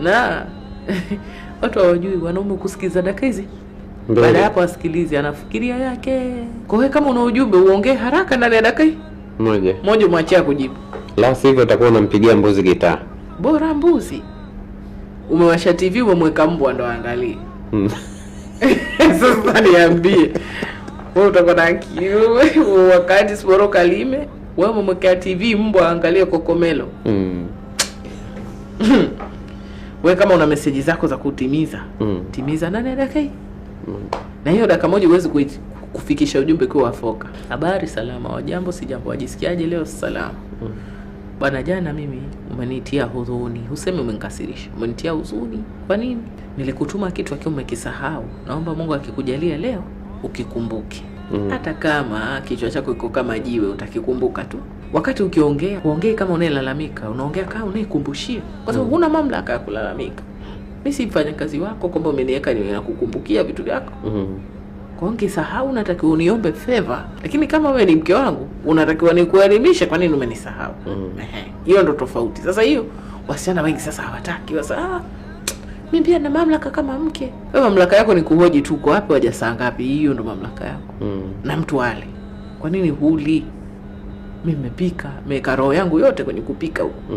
Na watu hawajui wanaume kusikiza dakika hizi. Baada hapo asikilize, anafikiria yake. Kwa hiyo kama una ujumbe uongee haraka ndani ya dakika moja mwachia kujibu. La sivyo utakuwa unampigia mbuzi gitaa. Bora mbuzi. Umewasha TV umemweka mbwa ndo angalie. Sasa niambie. Wewe utakuwa na kiwe wakati siporo kalime, wewe umemweka TV mbwa angalie Kokomelo. Wewe kama una message zako za kutimiza, timiza nani dakika. Na hiyo dakika moja uweze kufikisha ujumbe kwa wafoka. Habari, salama, wajambo, si jambo, wajisikiaje leo? Salama. Bwana, jana mimi umenitia huzuni. Useme umenikasirisha. Umenitia huzuni. Kwa nini? Nilikutuma kitu akiwa umekisahau. Naomba Mungu akikujalia leo ukikumbuke. Hata kama kichwa chako iko kama jiwe utakikumbuka tu. Wakati ukiongea, uongee kama unalalamika, unaongea kama unaikumbushia. Kwa sababu huna mamlaka ya kulalamika. Mimi si mfanyakazi wako kwamba umeniweka niwe nakukumbukia vitu vyako. Kwa hiyo ukisahau unatakiwa uniombe favor. Lakini kama wewe ni mke wangu, unatakiwa nikuelimishe kwa nini umenisahau. Hiyo ndo tofauti. Sasa hiyo wasichana wengi sasa hawataki. Mimi pia na mamlaka kama mke. Wewe mamlaka yako ni kuhoji tu kwa wapi waja saa ngapi. Hiyo ndo mamlaka yako. Na mtu wale. Kwa nini huli? Mimi nimepika, nimeweka roho yangu yote kwenye kupika huko.